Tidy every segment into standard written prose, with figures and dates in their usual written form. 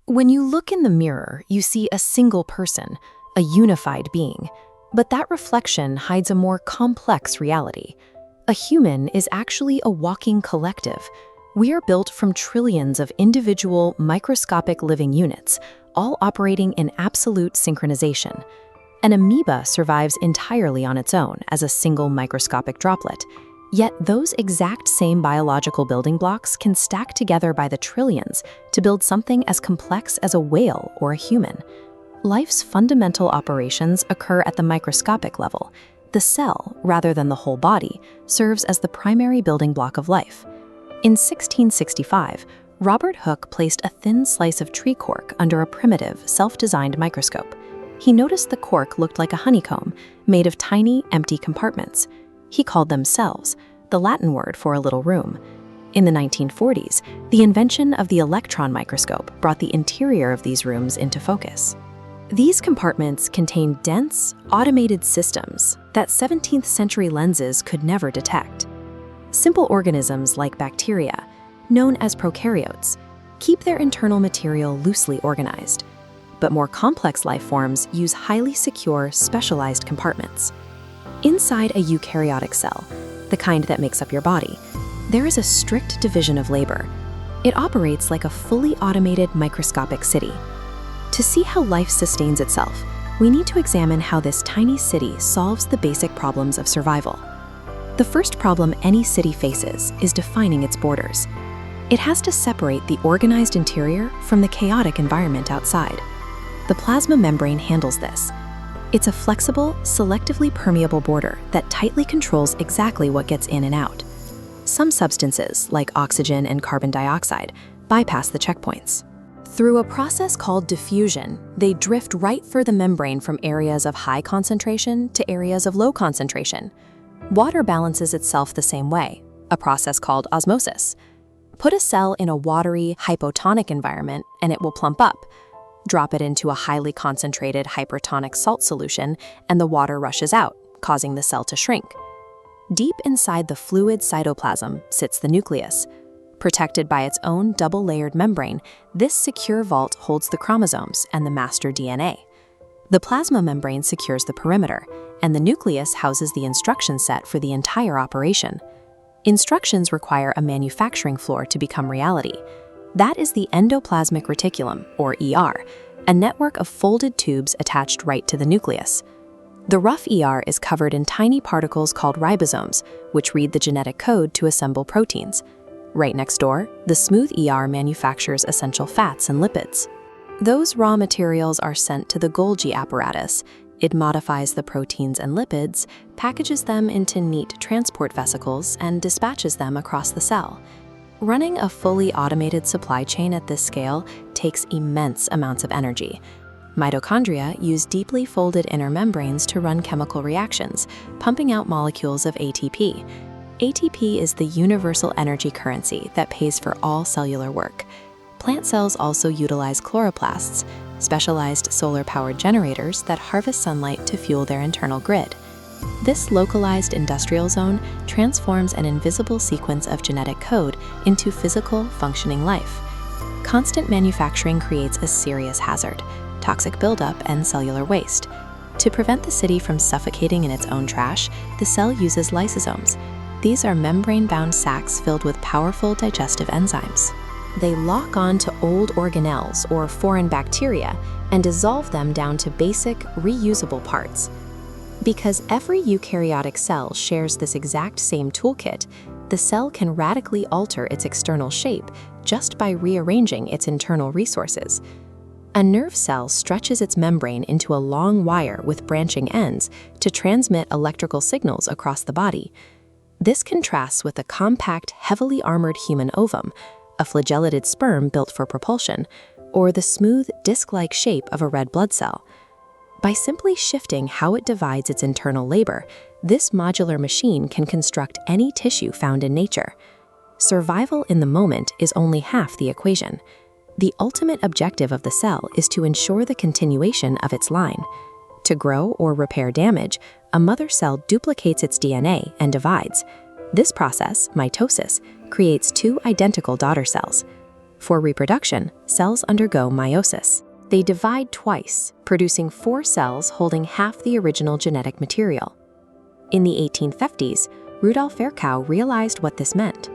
When you look in the mirror, you see a single person, a unified being. But that reflection hides a more complex reality. A human is actually a walking collective. We are built from trillions of individual, microscopic living units, all operating in absolute synchronization. An amoeba survives entirely on its own as a single microscopic droplet. Yet those exact same biological building blocks can stack together by the trillions to build something as complex as a whale or a human. Life's fundamental operations occur at the microscopic level. The cell, rather than the whole body, serves as the primary building block of life. In 1665, Robert Hooke placed a thin slice of tree cork under a primitive, self-designed microscope. He noticed the cork looked like a honeycomb, made of tiny, empty compartments. He called them cells, the Latin word for a little room. In the 1940s, the invention of the electron microscope brought the interior of these rooms into focus. These compartments contain dense, automated systems that 17th century lenses could never detect. Simple organisms like bacteria, known as prokaryotes, keep their internal material loosely organized. But more complex life forms use highly secure, specialized compartments. Inside a eukaryotic cell, the kind that makes up your body, there is a strict division of labor. It operates like a fully automated microscopic city. To see how life sustains itself, we need to examine how this tiny city solves the basic problems of survival. The first problem any city faces is defining its borders. It has to separate the organized interior from the chaotic environment outside. The plasma membrane handles this. It's a flexible, selectively permeable border that tightly controls exactly what gets in and out. Some substances, like oxygen and carbon dioxide, bypass the checkpoints. Through a process called diffusion, they drift right through the membrane from areas of high concentration to areas of low concentration. Water balances itself the same way, a process called osmosis. Put a cell in a watery, hypotonic environment and it will plump up. Drop it into a highly concentrated hypertonic salt solution and the water rushes out, causing the cell to shrink. Deep inside the fluid cytoplasm sits the nucleus. Protected by its own double-layered membrane, this secure vault holds the chromosomes and the master DNA. The plasma membrane secures the perimeter, and the nucleus houses the instruction set for the entire operation. Instructions require a manufacturing floor to become reality. That is the endoplasmic reticulum, or ER, a network of folded tubes attached right to the nucleus. The rough ER is covered in tiny particles called ribosomes, which read the genetic code to assemble proteins. Right next door, the smooth ER manufactures essential fats and lipids. Those raw materials are sent to the Golgi apparatus. It modifies the proteins and lipids, packages them into neat transport vesicles, and dispatches them across the cell. Running a fully automated supply chain at this scale takes immense amounts of energy. Mitochondria use deeply folded inner membranes to run chemical reactions, pumping out molecules of ATP. ATP is the universal energy currency that pays for all cellular work. Plant cells also utilize chloroplasts, specialized solar-powered generators that harvest sunlight to fuel their internal grid. This localized industrial zone transforms an invisible sequence of genetic code into physical, functioning life. Constant manufacturing creates a serious hazard: toxic buildup and cellular waste. To prevent the city from suffocating in its own trash, the cell uses lysosomes. These are membrane-bound sacs filled with powerful digestive enzymes. They lock on to old organelles or foreign bacteria and dissolve them down to basic, reusable parts. Because every eukaryotic cell shares this exact same toolkit, the cell can radically alter its external shape just by rearranging its internal resources. A nerve cell stretches its membrane into a long wire with branching ends to transmit electrical signals across the body. This contrasts with a compact, heavily armored human ovum, a flagellated sperm built for propulsion, or the smooth, disc-like shape of a red blood cell. By simply shifting how it divides its internal labor, this modular machine can construct any tissue found in nature. Survival in the moment is only half the equation. The ultimate objective of the cell is to ensure the continuation of its line. To grow or repair damage, a mother cell duplicates its DNA and divides. This process, mitosis, creates two identical daughter cells. For reproduction, cells undergo meiosis. They divide twice, producing 4 cells holding half the original genetic material. In the 1850s, Rudolf Virchow realized what this meant.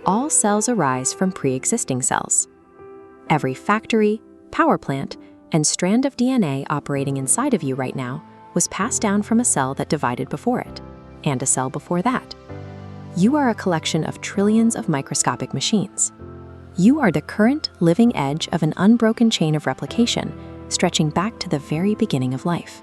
All cells arise from pre-existing cells. Every factory, power plant, and strand of DNA operating inside of you right now was passed down from a cell that divided before it, and a cell before that. You are a collection of trillions of microscopic machines. You are the current, living edge of an unbroken chain of replication, stretching back to the very beginning of life.